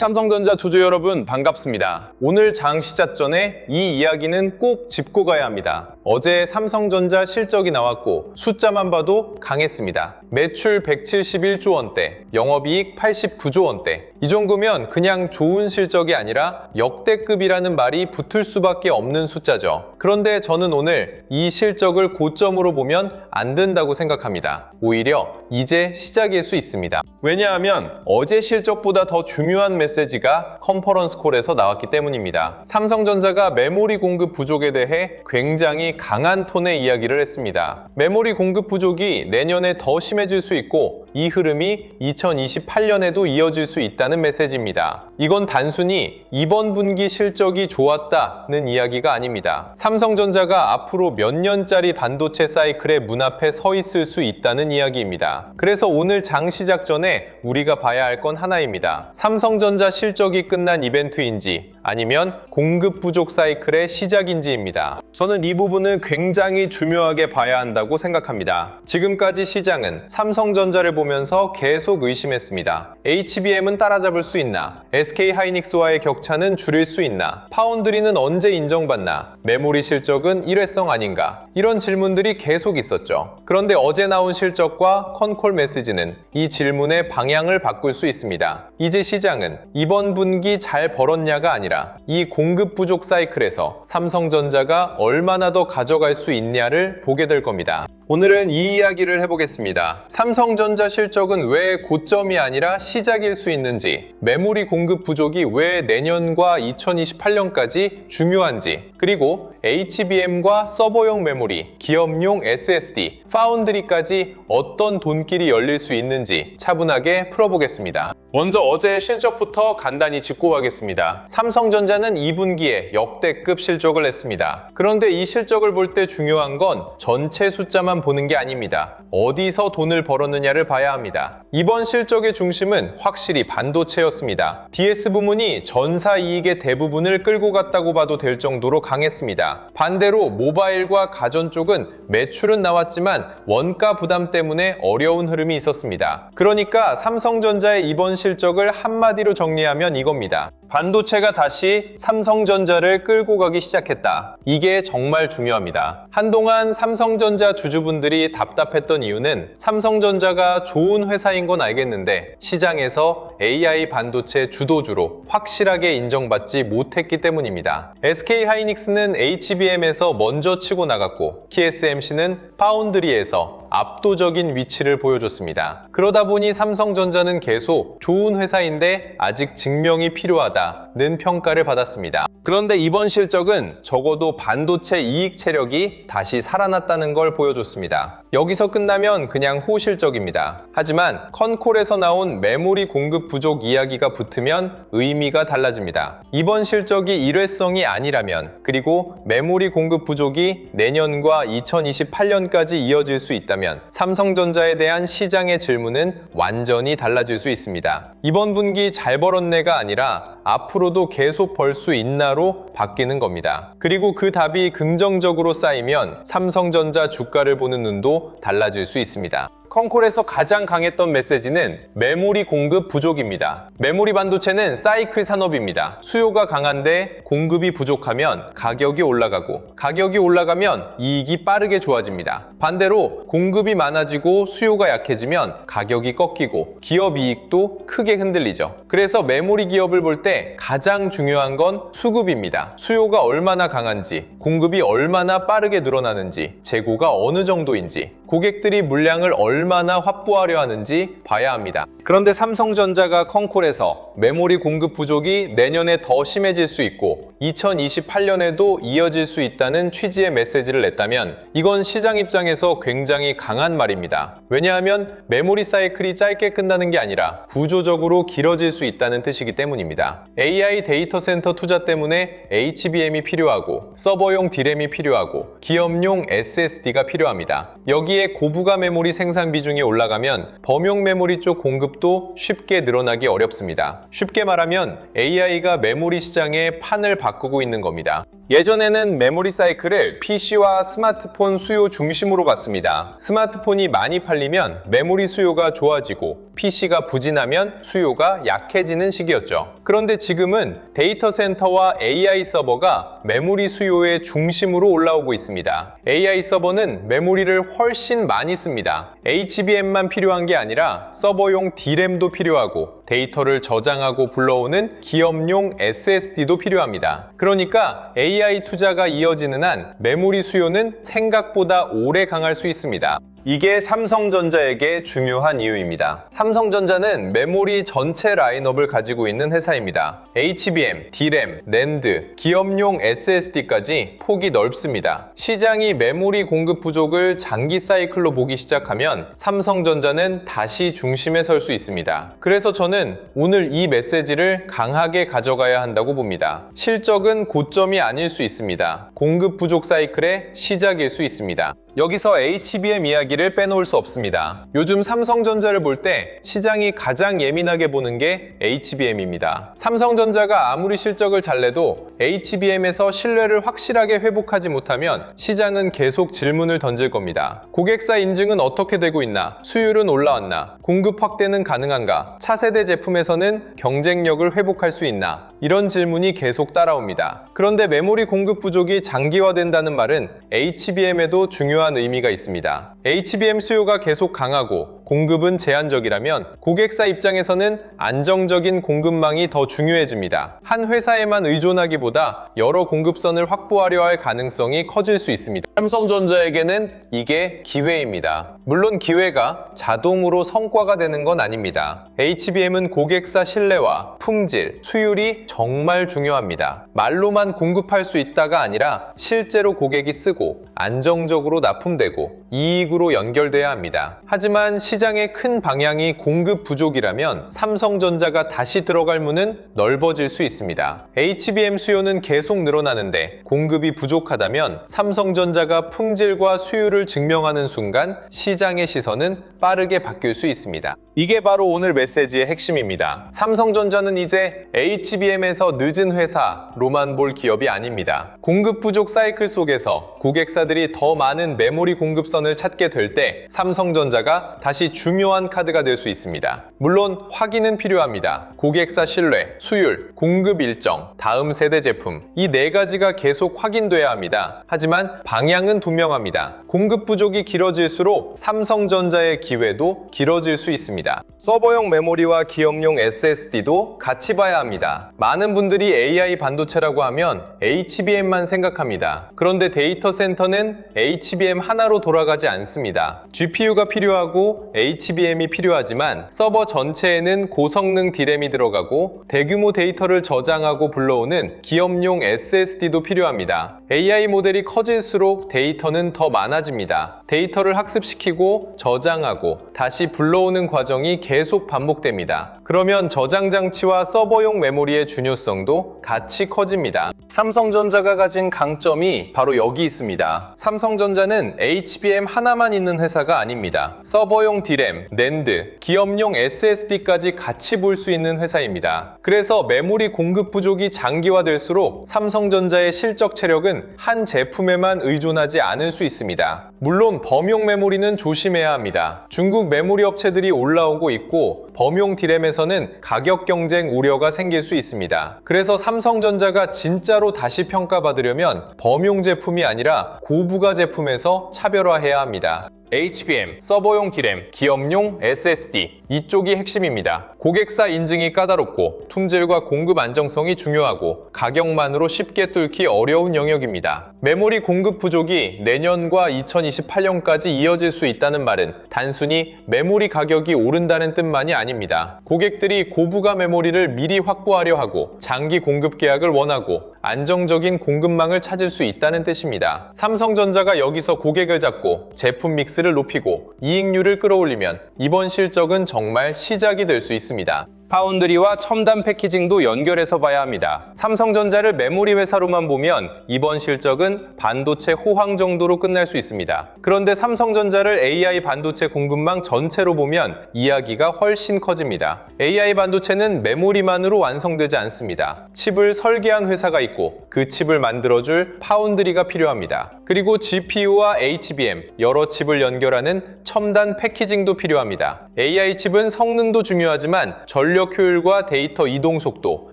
삼성전자 주주 여러분 반갑습니다. 오늘 장 시작 전에 이 이야기는 꼭 짚고 가야 합니다. 어제 삼성전자 실적이 나왔고 숫자만 봐도 강했습니다. 매출 171조 원대, 영업이익 89조 원대. 이 정도면 그냥 좋은 실적이 아니라 역대급이라는 말이 붙을 수밖에 없는 숫자죠. 그런데 저는 오늘 이 실적을 고점으로 보면 안 된다고 생각합니다. 오히려 이제 시작일 수 있습니다. 왜냐하면 어제 실적보다 더 중요한 메시지가 컨퍼런스 콜에서 나왔기 때문입니다. 삼성전자가 메모리 공급 부족에 대해 굉장히 강한 톤의 이야기를 했습니다. 메모리 공급 부족이 내년에 더 심해질 수 있고 이 흐름이 2028년에도 이어질 수 있다는 메시지입니다. 이건 단순히 이번 분기 실적이 좋았다는 이야기가 아닙니다. 삼성전자가 앞으로 몇 년짜리 반도체 사이클의 문 앞에 서 있을 수 있다는 이야기입니다. 그래서 오늘 장 시작 전에 우리가 봐야 할 건 하나입니다. 삼성전자 실적이 끝난 이벤트인지 아니면 공급 부족 사이클의 시작인지입니다. 저는 이 부분을 굉장히 중요하게 봐야 한다고 생각합니다. 지금까지 시장은 삼성전자를 보면서 계속 의심했습니다. HBM은 따라잡을 수 있나? SK하이닉스와의 격차는 줄일 수 있나? 파운드리는 언제 인정받나? 메모리 실적은 일회성 아닌가? 이런 질문들이 계속 있었죠. 그런데 어제 나온 실적과 컨콜 메시지는 이 질문의 방향을 바꿀 수 있습니다. 이제 시장은 이번 분기 잘 벌었냐가 아니라 이 공급 부족 사이클에서 삼성전자가 얼마나 더 가져갈 수 있냐를 보게 될 겁니다. 오늘은 이 이야기를 해보겠습니다. 삼성전자 실적은 왜 고점이 아니라 시작일 수 있는지, 메모리 공급 부족이 왜 내년과 2028년까지 중요한지, 그리고 HBM과 서버용 메모리, 기업용 SSD, 파운드리까지 어떤 돈길이 열릴 수 있는지 차분하게 풀어보겠습니다. 먼저 어제 실적부터 간단히 짚고 가겠습니다. 삼성전자는 2분기에 역대급 실적을 냈습니다. 그런데 이 실적을 볼 때 중요한 건 전체 숫자만 보는 게 아닙니다. 어디서 돈을 벌었느냐를 봐야 합니다. 이번 실적의 중심은 확실히 반도체였습니다. DS 부문이 전사 이익의 대부분을 끌고 갔다고 봐도 될 정도로 강했습니다. 반대로 모바일과 가전 쪽은 매출은 나왔지만 원가 부담 때문에 어려운 흐름이 있었습니다. 그러니까 삼성전자의 이번 실적을 한마디로 정리하면 이겁니다. 반도체가 다시 삼성전자를 끌고 가기 시작했다. 이게 정말 중요합니다. 한동안 삼성전자 주주분들이 답답했던 이유는 삼성전자가 좋은 회사인 건 알겠는데 시장에서 AI 반도체 주도주로 확실하게 인정받지 못했기 때문입니다. SK하이닉스는 HBM에서 먼저 치고 나갔고 TSMC는 파운드리에서 압도적인 위치를 보여줬습니다. 그러다 보니 삼성전자는 계속 좋은 회사인데 아직 증명이 필요하다는 평가를 받았습니다. 그런데 이번 실적은 적어도 반도체 이익 체력이 다시 살아났다는 걸 보여줬습니다. 여기서 끝나면 그냥 호실적입니다. 하지만 컨콜에서 나온 메모리 공급 부족 이야기가 붙으면 의미가 달라집니다. 이번 실적이 일회성이 아니라면, 그리고 메모리 공급 부족이 내년과 2028년까지 이어질 수 있다면 삼성전자에 대한 시장의 질문은 완전히 달라질 수 있습니다. 이번 분기 잘 벌었네가 아니라 앞으로도 계속 벌 수 있나로 바뀌는 겁니다. 그리고 그 답이 긍정적으로 쌓이면 삼성전자 주가를 보는 눈도 달라질 수 있습니다. 컨콜에서 가장 강했던 메시지는 메모리 공급 부족입니다. 메모리 반도체는 사이클 산업입니다. 수요가 강한데 공급이 부족하면 가격이 올라가고, 가격이 올라가면 이익이 빠르게 좋아집니다. 반대로 공급이 많아지고 수요가 약해지면 가격이 꺾이고 기업 이익도 크게 흔들리죠. 그래서 메모리 기업을 볼 때 가장 중요한 건 수급입니다. 수요가 얼마나 강한지, 공급이 얼마나 빠르게 늘어나는지, 재고가 어느 정도인지, 고객들이 물량을 얼마나 확보하려 하는지 봐야 합니다. 그런데 삼성전자가 컨콜에서 메모리 공급 부족이 내년에 더 심해질 수 있고 2028년에도 이어질 수 있다는 취지의 메시지를 냈다면 이건 시장 입장에서 굉장히 강한 말입니다. 왜냐하면 메모리 사이클이 짧게 끝나는 게 아니라 구조적으로 길어질 수 있다는 뜻이기 때문입니다. AI 데이터 센터 투자 때문에 HBM이 필요하고 서버용 D램이 필요하고 기업용 SSD가 필요합니다. 여기에 고부가 메모리 생산 비중이 올라가면 범용 메모리 쪽 공급도 쉽게 늘어나기 어렵습니다. 쉽게 말하면 AI가 메모리 시장의 판을 바꾸고 있는 겁니다. 예전에는 메모리 사이클을 PC와 스마트폰 수요 중심으로 봤습니다. 스마트폰이 많이 팔리면 메모리 수요가 좋아지고 PC가 부진하면 수요가 약해지는 시기였죠. 그런데 지금은 데이터 센터와 AI 서버가 메모리 수요의 중심으로 올라오고 있습니다. AI 서버는 메모리를 훨씬 많이 씁니다. HBM만 필요한 게 아니라 서버용 D램도 필요하고 데이터를 저장하고 불러오는 기업용 SSD도 필요합니다. 그러니까 AI 투자가 이어지는 한 메모리 수요는 생각보다 오래 강할 수 있습니다. 이게 삼성전자에게 중요한 이유입니다. 삼성전자는 메모리 전체 라인업을 가지고 있는 회사입니다. HBM, D램, NAND, 기업용 SSD까지 폭이 넓습니다. 시장이 메모리 공급 부족을 장기 사이클로 보기 시작하면 삼성전자는 다시 중심에 설 수 있습니다. 그래서 저는 오늘 이 메시지를 강하게 가져가야 한다고 봅니다. 실적은 고점이 아닐 수 있습니다. 공급 부족 사이클의 시작일 수 있습니다. 여기서 HBM 이야기를 빼놓을 수 없습니다. 요즘 삼성전자를 볼 때 시장이 가장 예민하게 보는 게 HBM입니다. 삼성전자가 아무리 실적을 잘 내도 HBM에서 신뢰를 확실하게 회복하지 못하면 시장은 계속 질문을 던질 겁니다. 고객사 인증은 어떻게 되고 있나? 수율은 올라왔나? 공급 확대는 가능한가? 차세대 제품에서는 경쟁력을 회복할 수 있나? 이런 질문이 계속 따라옵니다. 그런데 메모리 공급 부족이 장기화된다는 말은 HBM에도 중요한 의미가 있습니다. HBM 수요가 계속 강하고 공급은 제한적이라면 고객사 입장에서는 안정적인 공급망이 더 중요해집니다. 한 회사에만 의존하기보다 여러 공급선을 확보하려 할 가능성이 커질 수 있습니다. 삼성전자에게는 이게 기회입니다. 물론 기회가 자동으로 성과가 되는 건 아닙니다. HBM은 고객사 신뢰와 품질, 수율이 정말 중요합니다. 말로만 공급할 수 있다가 아니라 실제로 고객이 쓰고 안정적으로 납품되고 이익으로 연결돼야 합니다. 하지만 시장의 큰 방향이 공급 부족이라면 삼성전자가 다시 들어갈 문은 넓어질 수 있습니다. HBM 수요는 계속 늘어나는데 공급이 부족하다면 삼성전자가 품질과 수율을 증명하는 순간 시장의 시선은 빠르게 바뀔 수 있습니다. 이게 바로 오늘 메시지의 핵심입니다. 삼성전자는 이제 HBM에서 늦은 회사로만 볼 기업이 아닙니다. 공급 부족 사이클 속에서 고객사들이 더 많은 메모리 공급선을 찾게 될 때 삼성전자가 다시 중요한 카드가 될 수 있습니다. 물론 확인은 필요합니다. 고객사 신뢰, 수율, 공급 일정, 다음 세대 제품 이 네 가지가 계속 확인돼야 합니다. 하지만 방향은 분명합니다. 공급 부족이 길어질수록 삼성전자의 기회도 길어질 수 있습니다. 서버용 메모리와 기업용 SSD도 같이 봐야 합니다. 많은 분들이 AI 반도체라고 하면 HBM만 생각합니다. 그런데 데이터 센터는 HBM 하나로 돌아가지 않습니다. GPU가 필요하고 HBM이 필요하지만 서버 전체에는 고성능 D램이 들어가고 대규모 데이터를 저장하고 불러오는 기업용 SSD도 필요합니다. AI 모델이 커질수록 데이터는 더 많아집니다. 데이터를 학습시키고 저장하고 다시 불러오는 과정이 계속 반복됩니다. 그러면 저장 장치와 서버용 메모리의 중요성도 같이 커집니다. 삼성전자가 가진 강점이 바로 여기 있습니다. 삼성전자는 HBM 하나만 있는 회사가 아닙니다. 서버용 D램, NAND, 기업용 SSD까지 같이 볼 수 있는 회사입니다. 그래서 메모리 공급 부족이 장기화될수록 삼성전자의 실적 체력은 한 제품에만 의존하지 않을 수 있습니다. 물론 범용 메모리는 조심해야 합니다. 중국 메모리 업체들이 올라오고 있고 범용 D램에서는 가격 경쟁 우려가 생길 수 있습니다. 그래서 삼성전자가 진짜로 다시 평가받으려면 범용 제품이 아니라 고부가 제품에서 차별화해야 합니다. HBM, 서버용 D램, 기업용 SSD 이쪽이 핵심입니다. 고객사 인증이 까다롭고 품질과 공급 안정성이 중요하고 가격만으로 쉽게 뚫기 어려운 영역입니다. 메모리 공급 부족이 내년과 2028년까지 이어질 수 있다는 말은 단순히 메모리 가격이 오른다는 뜻만이 아닙니다. 고객들이 고부가 메모리를 미리 확보하려 하고 장기 공급 계약을 원하고 안정적인 공급망을 찾을 수 있다는 뜻입니다. 삼성전자가 여기서 고객을 잡고 제품 믹스를 높이고 이익률을 끌어올리면 이번 실적은 정말 시작이 될 수 있습니다. 파운드리와 첨단 패키징도 연결해서 봐야 합니다. 삼성전자를 메모리 회사로만 보면 이번 실적은 반도체 호황 정도로 끝날 수 있습니다. 그런데 삼성전자를 AI 반도체 공급망 전체로 보면 이야기가 훨씬 커집니다. AI 반도체는 메모리만으로 완성되지 않습니다. 칩을 설계한 회사가 있고 그 칩을 만들어줄 파운드리가 필요합니다. 그리고 GPU와 HBM, 여러 칩을 연결하는 첨단 패키징도 필요합니다. AI 칩은 성능도 중요하지만 전력 효율과 데이터 이동 속도,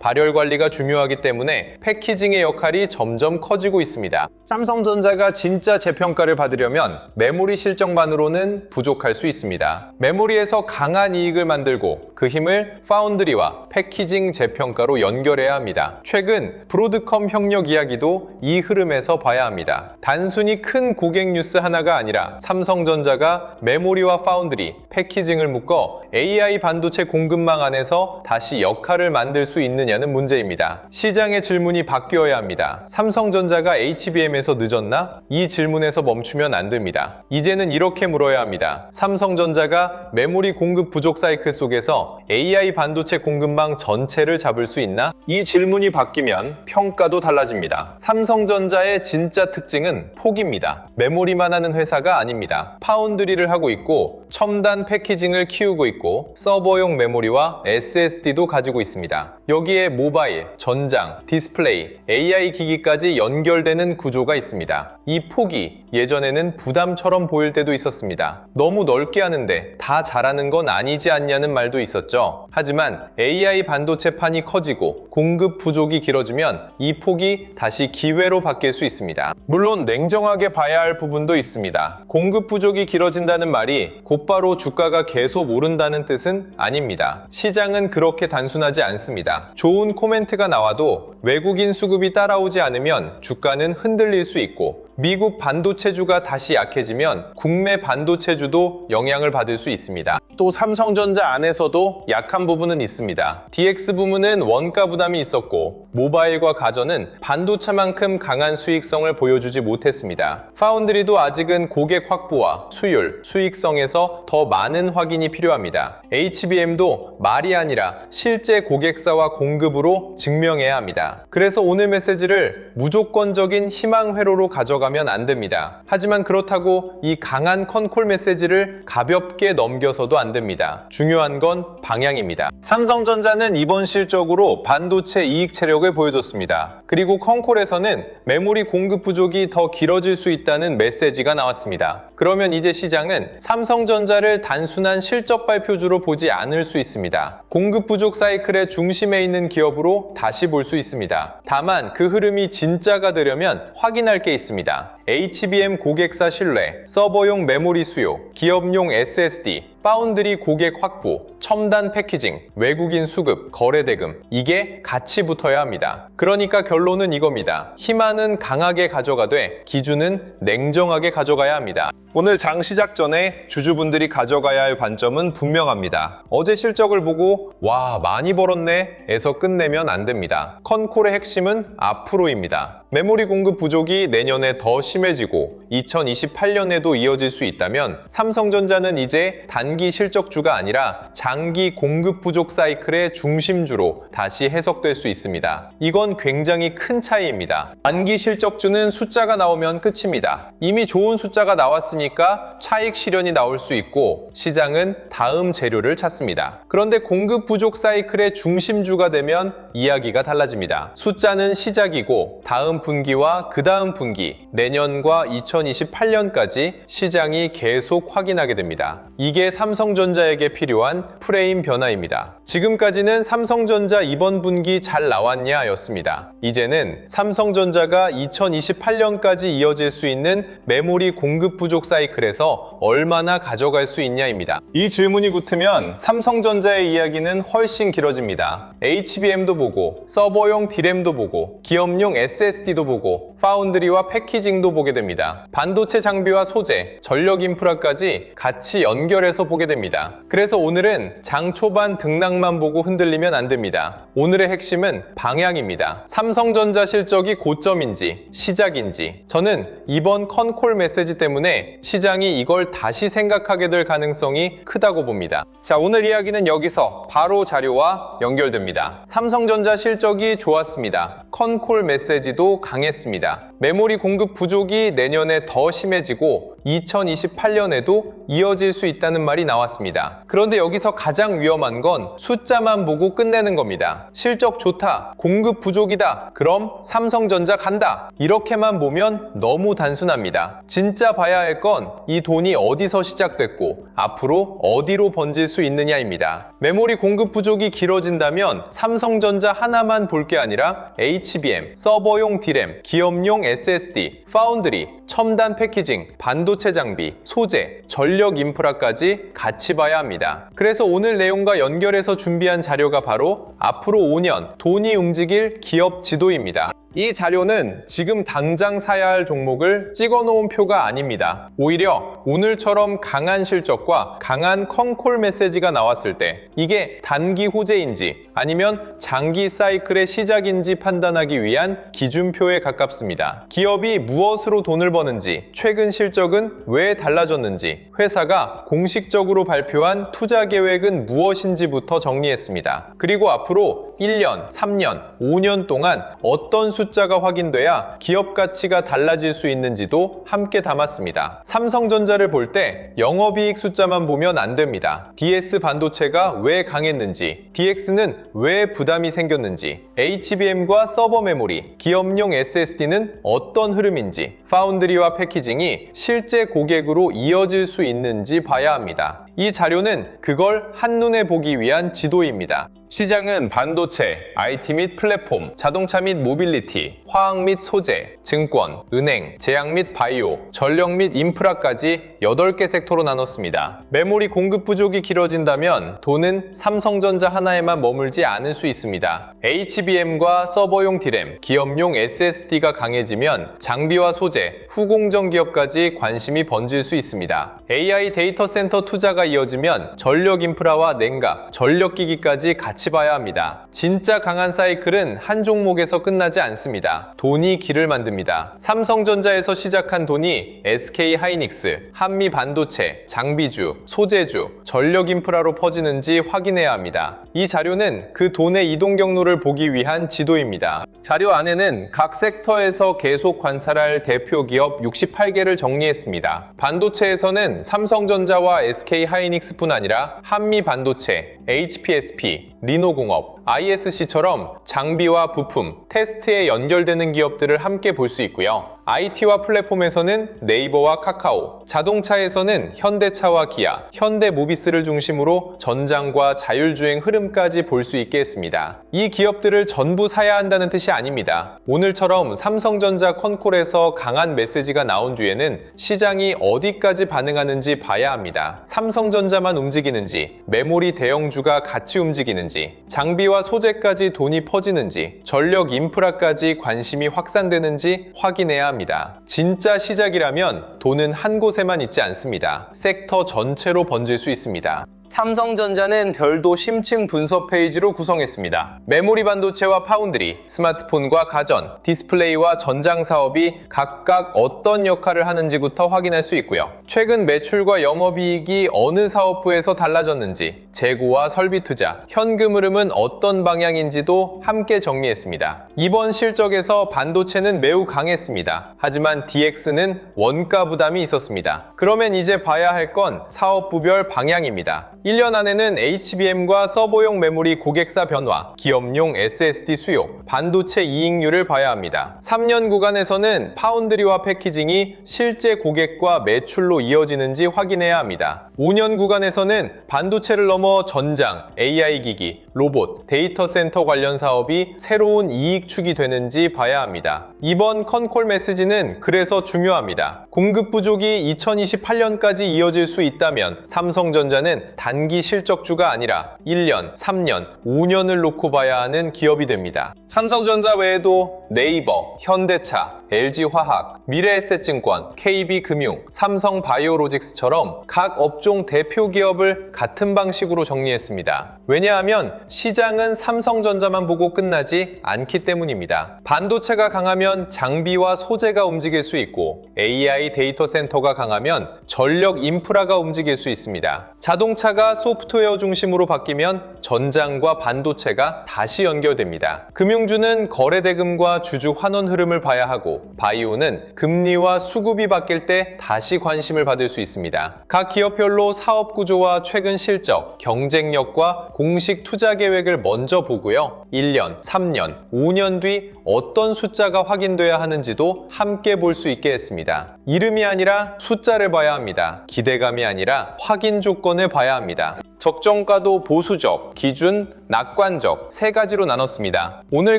발열 관리가 중요하기 때문에 패키징의 역할이 점점 커지고 있습니다. 삼성전자가 진짜 재평가를 받으려면 메모리 실적만으로는 부족할 수 있습니다. 메모리에서 강한 이익을 만들고 그 힘을 파운드리와 패키징 재평가로 연결해야 합니다. 최근 브로드컴 협력 이야기도 이 흐름에서 봐야 합니다. 단순히 큰 고객 뉴스 하나가 아니라 삼성전자가 메모리와 파운드리, 패키징을 묶어 AI 반도체 공급망 안에서 다시 역할을 만들 수 있느냐는 문제입니다. 시장의 질문이 바뀌어야 합니다. 삼성전자가 HBM에서 늦었나? 이 질문에서 멈추면 안 됩니다. 이제는 이렇게 물어야 합니다. 삼성전자가 메모리 공급 부족 사이클 속에서 AI 반도체 공급망 전체를 잡을 수 있나? 이 질문이 바뀌면 평가도 달라집니다. 삼성전자의 진짜 특징은 폭입니다. 메모리만 하는 회사가 아닙니다. 파운드리를 하고 있고 첨단 패키징을 키우고 있고 서버용 메모리와 SSD도 가지고 있습니다. 여기에 모바일, 전장, 디스플레이, AI 기기까지 연결되는 구조가 있습니다. 이 폭이 예전에는 부담처럼 보일 때도 있었습니다. 너무 넓게 하는데 다 잘하는 건 아니지 않냐는 말도 있었죠. 하지만 AI 반도체판이 커지고 공급 부족이 길어지면 이 폭이 다시 기회로 바뀔 수 있습니다. 물론 냉정하게 봐야 할 부분도 있습니다. 공급 부족이 길어진다는 말이 곧바로 주가가 계속 오른다는 뜻은 아닙니다. 시장은 그렇게 단순하지 않습니다. 좋은 코멘트가 나와도 외국인 수급이 따라오지 않으면 주가는 흔들릴 수 있고 미국 반도체주가 다시 약해지면 국내 반도체주도 영향을 받을 수 있습니다. 또 삼성전자 안에서도 약한 부분은 있습니다. DX 부문은 원가 부담이 있었고 모바일과 가전은 반도체만큼 강한 수익성을 보여주지 못했습니다. 파운드리도 아직은 고객 확보와 수율, 수익성에서 더 많은 확인이 필요합니다. HBM도 말이 아니라 실제 고객사와 공급으로 증명해야 합니다. 그래서 오늘 메시지를 무조건적인 희망 회로로 가져가면 안 됩니다. 하지만 그렇다고 이 강한 컨콜 메시지를 가볍게 넘겨서도 안 됩니다. 중요한 건 방향입니다. 삼성전자는 이번 실적으로 반도체 이익 체력을 보여줬습니다. 그리고 컨콜에서는 메모리 공급 부족이 더 길어질 수 있다는 메시지가 나왔습니다. 그러면 이제 시장은 삼성전자를 단순한 실적 발표주로 보지 않을 수 있습니다. 공급 부족 사이클의 중심에 있는 기업으로 다시 볼 수 있습니다. 다만 그 흐름이 진짜가 되려면 확인할 게 있습니다. HBM 고객사 신뢰, 서버용 메모리 수요, 기업용 SSD, 파운드리 고객 확보, 첨단 패키징, 외국인 수급, 거래 대금, 이게 같이 붙어야 합니다. 그러니까 결론은 이겁니다. 힘안은 강하게 가져가되 기준은 냉정하게 가져가야 합니다. 오늘 장 시작 전에 주주분들이 가져가야 할 관점은 분명합니다. 어제 실적을 보고 와 많이 벌었네 에서 끝내면 안 됩니다. 컨콜의 핵심은 앞으로입니다. 메모리 공급 부족이 내년에 더 심해지고 2028년에도 이어질 수 있다면 삼성전자는 이제 단기 실적주가 아니라 장기 공급 부족 사이클의 중심주로 다시 해석될 수 있습니다. 이건 굉장히 큰 차이입니다. 단기 실적주는 숫자가 나오면 끝입니다. 이미 좋은 숫자가 나왔으니까 차익 실현이 나올 수 있고 시장은 다음 재료를 찾습니다. 그런데 공급 부족 사이클의 중심주가 되면 이야기가 달라집니다. 숫자는 시작이고 다음 분기와 그 다음 분기, 내년과 2028년까지 시장이 계속 확인하게 됩니다. 이게 삼성전자에게 필요한 프레임 변화입니다. 지금까지는 삼성전자 이번 분기 잘 나왔냐 였습니다. 이제는 삼성전자가 2028년까지 이어질 수 있는 메모리 공급 부족 사이클에서 얼마나 가져갈 수 있냐입니다. 이 질문이 붙으면 삼성전자의 이야기는 훨씬 길어집니다. HBM도 보고 서버용 D램도 보고 기업용 SSD SSD도 보고 파운드리와 패키징도 보게 됩니다. 반도체 장비와 소재, 전력 인프라까지 같이 연결해서 보게 됩니다. 그래서 오늘은 장 초반 등락만 보고 흔들리면 안 됩니다. 오늘의 핵심은 방향입니다. 삼성전자 실적이 고점인지 시작인지, 저는 이번 컨콜 메시지 때문에 시장이 이걸 다시 생각하게 될 가능성이 크다고 봅니다. 자, 오늘 이야기는 여기서 바로 자료와 연결됩니다. 삼성전자 실적이 좋았습니다. 컨콜 메시지도 강했습니다. 메모리 공급 부족이 내년에 더 심해지고 2028년에도 이어질 수 있다는 말이 나왔습니다. 그런데 여기서 가장 위험한 건 숫자만 보고 끝내는 겁니다. 실적 좋다, 공급 부족이다, 그럼 삼성전자 간다, 이렇게만 보면 너무 단순합니다. 진짜 봐야 할 건 이 돈이 어디서 시작됐고 앞으로 어디로 번질 수 있느냐입니다. 메모리 공급 부족이 길어진다면 삼성전자 하나만 볼 게 아니라 HBM, 서버용 D램, 기업용 SSD, 파운드리, 첨단 패키징, 반도체 장비, 소재, 전력 인프라까지 같이 봐야 합니다. 그래서 오늘 내용과 연결해서 준비한 자료가 바로 앞으로 5년 돈이 움직일 기업 지도입니다. 이 자료는 지금 당장 사야 할 종목을 찍어 놓은 표가 아닙니다. 오히려 오늘처럼 강한 실적과 강한 컨콜 메시지가 나왔을 때 이게 단기 호재인지 아니면 장기 사이클의 시작인지 판단하기 위한 기준표에 가깝습니다. 기업이 무엇으로 돈을 버는지, 최근 실적은 왜 달라졌는지, 회사가 공식적으로 발표한 투자 계획은 무엇인지부터 정리했습니다. 그리고 앞으로 1년, 3년, 5년 동안 어떤 숫자가 확인돼야 기업 가치가 달라질 수 있는지도 함께 담았습니다. 삼성전자를 볼 때 영업이익 숫자만 보면 안 됩니다. DS 반도체가 왜 강했는지, DX는 왜 부담이 생겼는지, HBM과 서버 메모리, 기업용 SSD는 어떤 흐름인지, 파운드리와 패키징이 실제 고객으로 이어질 수 있는지 봐야 합니다. 이 자료는 그걸 한눈에 보기 위한 지도입니다. 시장은 반도체, IT 및 플랫폼, 자동차 및 모빌리티, 화학 및 소재, 증권, 은행, 제약 및 바이오, 전력 및 인프라까지 8개 섹터로 나눴습니다. 메모리 공급 부족이 길어진다면 돈은 삼성전자 하나에만 머물지 않을 수 있습니다. HBM과 서버용 D램, 기업용 SSD가 강해지면 장비와 소재, 후공정 기업까지 관심이 번질 수 있습니다. AI 데이터 센터 투자가 이어지면 전력 인프라와 냉각, 전력기기까지 같이 봐야 합니다. 진짜 강한 사이클은 한 종목에서 끝나지 않습니다. 돈이 길을 만듭니다. 삼성전자에서 시작한 돈이 SK 하이닉스, 한미 반도체, 장비주, 소재주, 전력 인프라로 퍼지는지 확인해야 합니다. 이 자료는 그 돈의 이동 경로를 보기 위한 지도입니다. 자료 안에는 각 섹터에서 계속 관찰할 대표 기업 68개를 정리했습니다. 반도체에서는 삼성전자와 SK 하이닉스뿐 아니라 한미 반도체, HPSP, 리노공업, ISC처럼 장비와 부품, 테스트에 연결되는 기업들을 함께 볼 수 있고요. IT와 플랫폼에서는 네이버와 카카오, 자동차에서는 현대차와 기아, 현대모비스를 중심으로 전장과 자율주행 흐름까지 볼 수 있게 했습니다. 이 기업들을 전부 사야 한다는 뜻이 아닙니다. 오늘처럼 삼성전자 컨콜에서 강한 메시지가 나온 뒤에는 시장이 어디까지 반응하는지 봐야 합니다. 삼성전자만 움직이는지, 메모리 대형주가 같이 움직이는지, 장비와 소재까지 돈이 퍼지는지, 전력 인프라까지 관심이 확산되는지 확인해야 합니다. 진짜 시작이라면 돈은 한 곳에만 있지 않습니다. 섹터 전체로 번질 수 있습니다. 삼성전자는 별도 심층 분석 페이지로 구성했습니다. 메모리 반도체와 파운드리, 스마트폰과 가전, 디스플레이와 전장 사업이 각각 어떤 역할을 하는지부터 확인할 수 있고요. 최근 매출과 영업이익이 어느 사업부에서 달라졌는지, 재고와 설비 투자, 현금 흐름은 어떤 방향인지도 함께 정리했습니다. 이번 실적에서 반도체는 매우 강했습니다. 하지만 DX는 원가 부담이 있었습니다. 그러면 이제 봐야 할 건 사업부별 방향입니다. 1년 안에는 HBM과 서버용 메모리 고객사 변화, 기업용 SSD 수요, 반도체 이익률을 봐야 합니다. 3년 구간에서는 파운드리와 패키징이 실제 고객과 매출로 이어지는지 확인해야 합니다. 5년 구간에서는 반도체를 넘어 전장, AI 기기, 로봇, 데이터 센터 관련 사업이 새로운 이익축이 되는지 봐야 합니다. 이번 컨콜 메시지는 그래서 중요합니다. 공급 부족이 2028년까지 이어질 수 있다면 삼성전자는 단기 실적주가 아니라 1년, 3년, 5년을 놓고 봐야 하는 기업이 됩니다. 삼성전자 외에도 네이버, 현대차, LG화학, 미래에셋증권, KB금융, 삼성바이오로직스처럼 각 업종 대표 기업을 같은 방식으로 정리했습니다. 왜냐하면 시장은 삼성전자만 보고 끝나지 않기 때문입니다. 반도체가 강하면 장비와 소재가 움직일 수 있고 AI 데이터 센터가 강하면 전력 인프라가 움직일 수 있습니다. 자동차가 소프트웨어 중심으로 바뀌면 전장과 반도체가 다시 연결됩니다. 금융주는 거래대금과 주주 환원 흐름을 봐야 하고 바이오는 금리와 수급이 바뀔 때 다시 관심을 받을 수 있습니다. 각 기업별로 사업 구조와 최근 실적, 경쟁력과 공식 투자 계획을 먼저 보고요. 1년, 3년, 5년 뒤 어떤 숫자가 확인돼야 하는지도 함께 볼 수 있게 했습니다. 이름이 아니라 숫자를 봐야 합니다. 기대감이 아니라 확인 조건을 봐야 합니다. 적정가도 보수적, 기준, 낙관적 세 가지로 나눴습니다. 오늘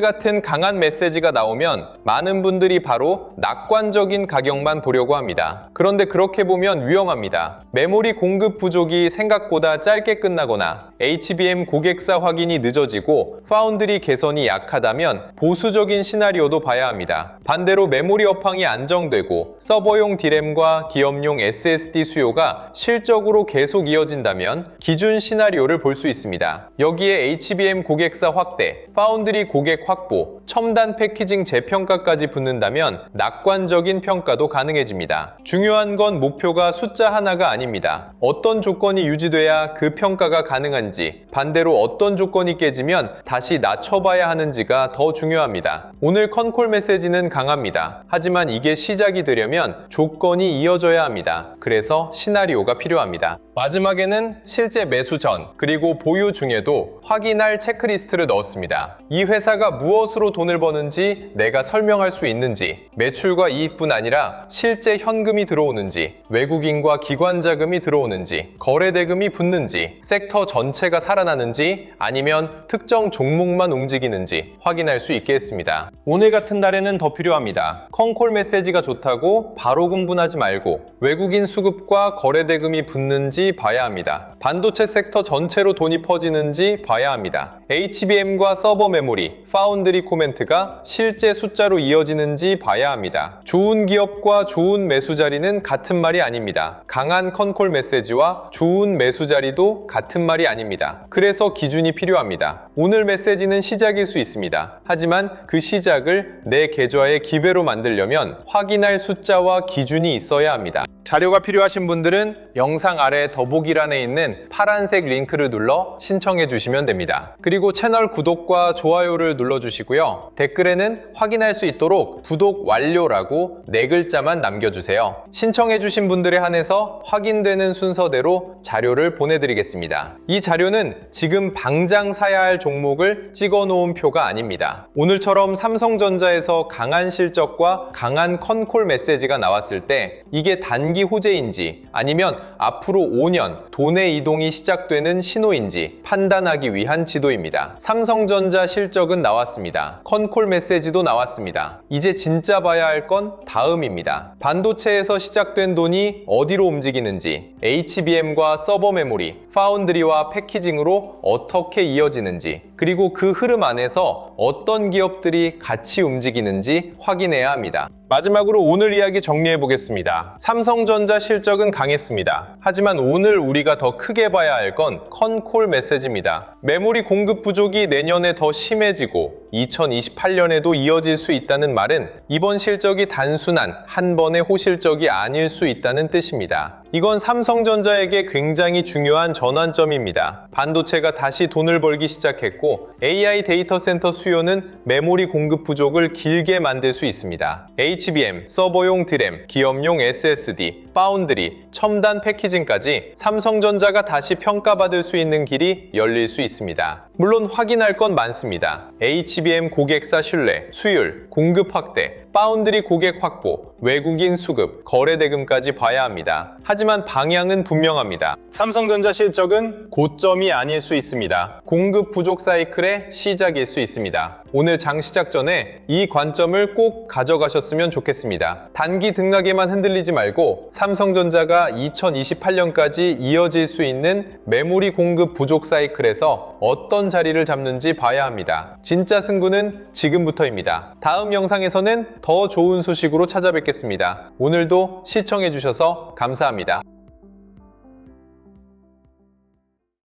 같은 강한 메시지가 나오면 많은 분들이 바로 낙관적인 가격만 보려고 합니다. 그런데 그렇게 보면 위험합니다. 메모리 공급 부족이 생각보다 짧게 끝나거나 HBM 고객사 확인이 늦어지고 파운드리 개선이 약하다면 보수적인 시나리오도 봐야 합니다. 반대로 메모리 업황이 안정되고 서버용 D램과 기업용 SSD 수요가 실적으로 계속 이어진다면 기준 시나리오를 볼 수 있습니다. 여기에 HBM 고객사 확대, 파운드리 고객 확보, 첨단 패키징 재평가까지 붙는다면 낙관적인 평가도 가능해집니다. 중요한 건 목표가 숫자 하나가 아닙니다. 어떤 조건이 유지돼야 그 평가가 가능한지, 반대로 어떤 조건이 깨지면 다시 낮춰봐야 하는지가 더 중요합니다. 오늘 컨콜 메시지는 강합니다. 하지만 이게 시작이 되려면 조건이 이어져야 합니다. 그래서 시나리오가 필요합니다. 마지막에는 실제 매수 전, 그리고 보유 중에도 확인할 체크리스트를 넣었습니다. 이 회사가 무엇으로 돈을 버는지 내가 설명할 수 있는지, 매출과 이익뿐 아니라 실제 현금이 들어오는지, 외국인과 기관 자금이 들어오는지, 거래 대금이 붙는지, 섹터 전체가 살아나는지, 아니면 특정 종목만 움직이는지 확인할 수 있게 했습니다. 오늘 같은 날에는 더 필요합니다. 컨콜 메시지가 좋다고 바로 공분하지 말고 외국인 수급과 거래 대금이 붙는지 봐야 합니다. 반도체 섹터 전체로 돈이 퍼지는지 봐야 합니다. HBM과 서버 메모리, 파운드리 코멘트가 실제 숫자로 이어지는지 봐야 합니다. 좋은 기업과 좋은 매수 자리는 같은 말이 아닙니다. 강한 컨콜 메시지와 좋은 매수 자리도 같은 말이 아닙니다. 그래서 기준이 필요합니다. 오늘 메시지는 시작일 수 있습니다. 하지만 그 시작을 내 계좌의 기회로 만들려면 확인할 숫자와 기준이 있어야 합니다. 자료가 필요하신 분들은 영상 아래 더보기란에 있는 파란색 링크를 눌러 신청해 주시면 됩니다. 그리고 채널 구독과 좋아요를 눌러주시고요. 댓글에는 확인할 수 있도록 구독 완료라고 4글자만 남겨주세요. 신청해 주신 분들에 한해서 확인되는 순서대로 자료를 보내드리겠습니다. 이 자료는 지금 당장 사야 할 종목을 찍어 놓은 표가 아닙니다. 오늘처럼 삼성전자에서 강한 실적과 강한 컨콜 메시지가 나왔을 때 이게 단기 호재인지 아니면 앞으로 5년 돈의 이동이 시작되는 신호인지 판단하기 위한 지도입니다. 삼성전자 실적은 나왔습니다. 컨콜 메시지도 나왔습니다. 이제 진짜 봐야 할 건 다음입니다. 반도체에서 시작된 돈이 어디로 움직이는지, HBM과 서버 메모리, 파운드리와 패키징으로 어떻게 이어지는지, 그리고 그 흐름 안에서 어떤 기업들이 같이 움직이는지 확인해야 합니다. 마지막으로 오늘 이야기 정리해 보겠습니다. 삼성전자 실적은 강했습니다. 하지만 오늘 우리가 더 크게 봐야 할 건 컨콜 메시지입니다. 메모리 공급 부족이 내년에 더 심해지고 2028년에도 이어질 수 있다는 말은 이번 실적이 단순한 한 번의 호실적이 아닐 수 있다는 뜻입니다. 이건 삼성전자에게 굉장히 중요한 전환점입니다. 반도체가 다시 돈을 벌기 시작했고 AI 데이터 센터 수요는 메모리 공급 부족을 길게 만들 수 있습니다. HBM, 서버용 D램, 기업용 SSD, 파운드리, 첨단 패키징까지 삼성전자가 다시 평가받을 수 있는 길이 열릴 수 있습니다. 물론 확인할 건 많습니다. HBM 고객사 신뢰, 수율, 공급 확대, 파운드리 고객 확보, 외국인 수급, 거래 대금까지 봐야 합니다. 하지만 방향은 분명합니다. 삼성전자 실적은 고점이 아닐 수 있습니다. 공급 부족 사이클의 시작일 수 있습니다. 오늘 장 시작 전에 이 관점을 꼭 가져가셨으면 좋겠습니다. 단기 등락에만 흔들리지 말고 삼성전자가 2028년까지 이어질 수 있는 메모리 공급 부족 사이클에서 어떤 자리를 잡는지 봐야 합니다. 진짜 승부는 지금부터입니다. 다음 영상에서는 더 좋은 소식으로 찾아뵙겠습니다. 오늘도 시청해주셔서 감사합니다.